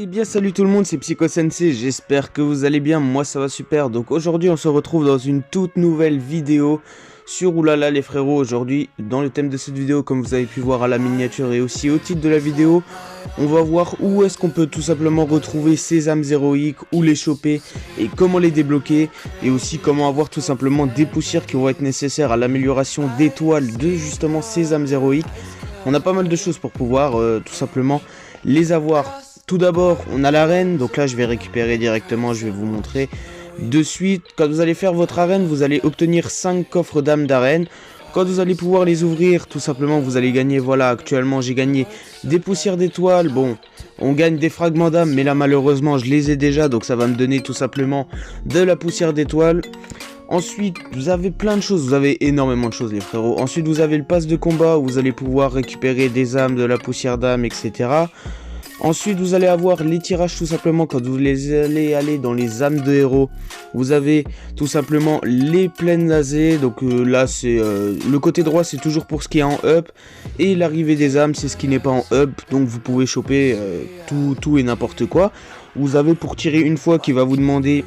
Eh bien salut tout le monde, c'est Psycho Sensei, j'espère que vous allez bien, moi ça va super. Donc aujourd'hui on se retrouve dans une toute nouvelle vidéo sur Oulala les frérots. Aujourd'hui dans le thème de cette vidéo, comme vous avez pu voir à la miniature et aussi au titre de la vidéo, on va voir où est-ce qu'on peut tout simplement retrouver ces âmes héroïques, où les choper et comment les débloquer. Et aussi comment avoir tout simplement des poussières qui vont être nécessaires à l'amélioration d'étoiles de justement ces âmes héroïques. On a pas mal de choses pour pouvoir tout simplement les avoir. Tout d'abord, on a l'arène, donc là je vais récupérer directement, je vais vous montrer de suite. Quand vous allez faire votre arène, vous allez obtenir 5 coffres d'âmes d'arène. Quand vous allez pouvoir les ouvrir, tout simplement vous allez gagner, voilà, actuellement j'ai gagné des poussières d'étoiles. Bon, on gagne des fragments d'âmes, mais là malheureusement je les ai déjà, donc ça va me donner tout simplement de la poussière d'étoiles. Ensuite, vous avez plein de choses, vous avez énormément de choses les frérots. Ensuite, vous avez le pass de combat où vous allez pouvoir récupérer des âmes, de la poussière d'âme, etc. Ensuite, vous allez avoir les tirages tout simplement quand vous allez aller dans les âmes de héros. Vous avez tout simplement les plaines nasées. Donc là, c'est le côté droit, c'est toujours pour ce qui est en up. Et l'arrivée des âmes, c'est ce qui n'est pas en up. Donc vous pouvez choper tout et n'importe quoi. Vous avez pour tirer une fois qui va vous demander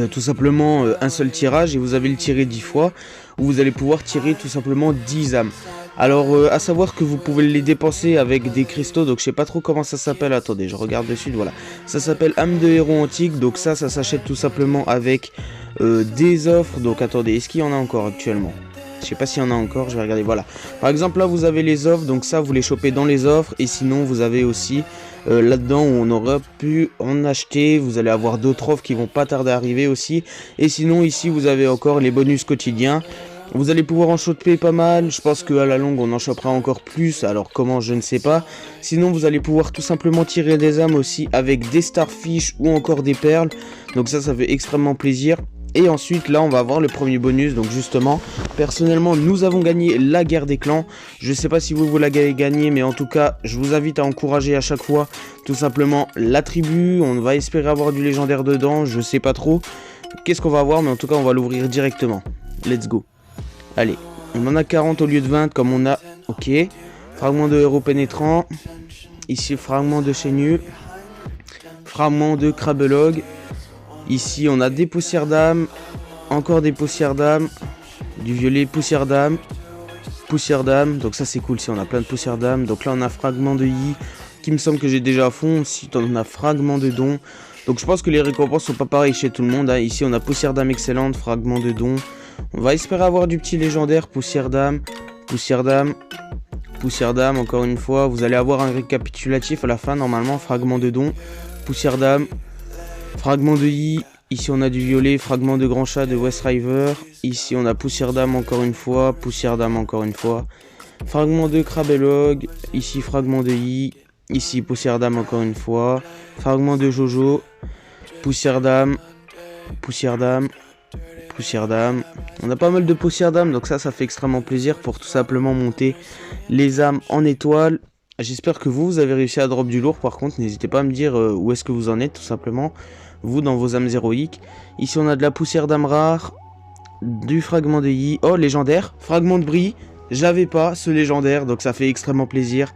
tout simplement un seul tirage. Et vous avez le tiré 10 fois. Où vous allez pouvoir tirer tout simplement 10 âmes. Alors à savoir que vous pouvez les dépenser avec des cristaux, donc je sais pas trop comment ça s'appelle, attendez je regarde dessus, voilà. Ça s'appelle âme de héros antique, donc ça s'achète tout simplement avec des offres, donc attendez, est-ce qu'il y en a encore actuellement? Je sais pas s'il y en a encore, je vais regarder, voilà. Par exemple là vous avez les offres, donc ça vous les chopez dans les offres, et sinon vous avez aussi là-dedans où on aurait pu en acheter, vous allez avoir d'autres offres qui vont pas tarder à arriver aussi, et sinon ici vous avez encore les bonus quotidiens. Vous allez pouvoir en choper pas mal, je pense qu'à la longue on en chopera encore plus, alors comment je ne sais pas. Sinon vous allez pouvoir tout simplement tirer des âmes aussi avec des starfish ou encore des perles. Donc ça fait extrêmement plaisir. Et ensuite là on va avoir le premier bonus, donc justement personnellement nous avons gagné la guerre des clans. Je sais pas si vous l'avez gagné, mais en tout cas je vous invite à encourager à chaque fois tout simplement la tribu. On va espérer avoir du légendaire dedans, je sais pas trop qu'est-ce qu'on va avoir, mais en tout cas on va l'ouvrir directement. Let's go. Allez, on en a 40 au lieu de 20 comme on a, ok. Fragment de héros pénétrant. Ici, fragment de chénu. Fragment de crabelogue. Ici, on a des poussières d'âme. Encore des poussières d'âme. Du violet, poussière d'âme. Poussière d'âme, donc ça c'est cool si on a plein de poussières d'âme. Donc là, on a fragment de yi, qui me semble que j'ai déjà à fond. Si on a fragment de don. Donc je pense que les récompenses sont pas pareilles chez tout le monde. Hein. Ici, on a poussière d'âme excellente, fragment de don. On va espérer avoir du petit légendaire, poussière d'âme, poussière d'âme, poussière d'âme, encore une fois. Vous allez avoir un récapitulatif à la fin, normalement, fragment de don, poussière d'âme, fragment de yi. Ici, on a du violet, fragment de grand chat de West River. Ici, on a poussière d'âme, encore une fois, poussière d'âme, encore une fois. Fragment de crabelogue, ici, fragment de yi. Ici, poussière d'âme, encore une fois. Fragment de Jojo, poussière d'âme, poussière d'âme. Poussière d'âme. On a pas mal de poussière d'âme, donc ça fait extrêmement plaisir pour tout simplement monter les âmes en étoiles. J'espère que vous avez réussi à drop du lourd. Par contre, n'hésitez pas à me dire où est-ce que vous en êtes tout simplement, vous dans vos âmes héroïques. Ici on a de la poussière d'âme rare, du fragment de yi, oh légendaire, fragment de bris. J'avais pas ce légendaire, donc ça fait extrêmement plaisir.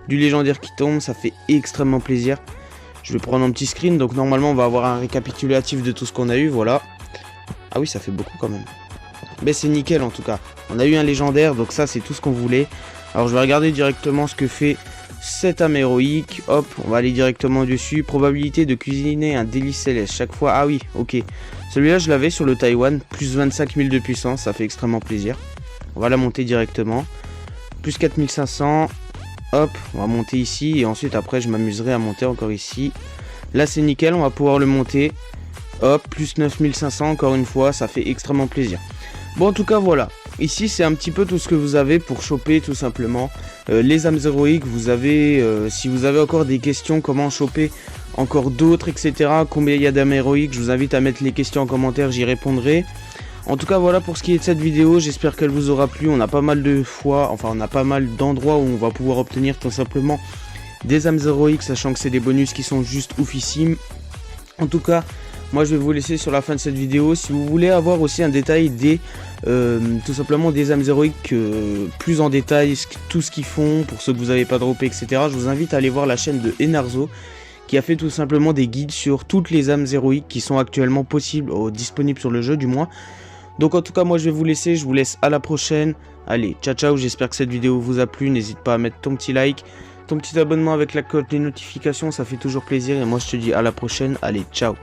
Du légendaire qui tombe, ça fait extrêmement plaisir. Je vais prendre un petit screen, donc normalement on va avoir un récapitulatif de tout ce qu'on a eu, voilà. Ah oui, ça fait beaucoup quand même. Mais c'est nickel en tout cas. On a eu un légendaire, donc ça c'est tout ce qu'on voulait. Alors je vais regarder directement ce que fait cette âme héroïque. Hop, on va aller directement dessus. Probabilité de cuisiner un délice céleste chaque fois. Ah oui, ok. Celui-là je l'avais sur le Taïwan. Plus 25 000 de puissance, ça fait extrêmement plaisir. On va la monter directement. Plus 4500. Hop, on va monter ici. Et ensuite après je m'amuserai à monter encore ici. Là c'est nickel, on va pouvoir le monter. Hop, plus 9500 encore une fois, ça fait extrêmement plaisir. Bon en tout cas voilà, ici c'est un petit peu tout ce que vous avez pour choper tout simplement les âmes héroïques. Vous avez, si vous avez encore des questions, comment choper encore d'autres, etc. Combien il y a d'âmes héroïques, je vous invite à mettre les questions en commentaire, j'y répondrai. En tout cas voilà pour ce qui est de cette vidéo, j'espère qu'elle vous aura plu. On a pas mal de fois, enfin on a pas mal d'endroits où on va pouvoir obtenir tout simplement des âmes héroïques, sachant que c'est des bonus qui sont juste oufissimes. En tout cas, moi je vais vous laisser sur la fin de cette vidéo. Si vous voulez avoir aussi un détail des tout simplement des âmes héroïques plus en détail, tout ce qu'ils font, pour ceux que vous n'avez pas droppé, etc. Je vous invite à aller voir la chaîne de Enarzo qui a fait tout simplement des guides sur toutes les âmes héroïques qui sont actuellement possibles, disponibles sur le jeu du moins. Donc en tout cas moi je vais vous laisser, je vous laisse à la prochaine. Allez, ciao ciao, j'espère que cette vidéo vous a plu, n'hésite pas à mettre ton petit like, ton petit abonnement avec la cloche des notifications, ça fait toujours plaisir et moi je te dis à la prochaine, allez ciao.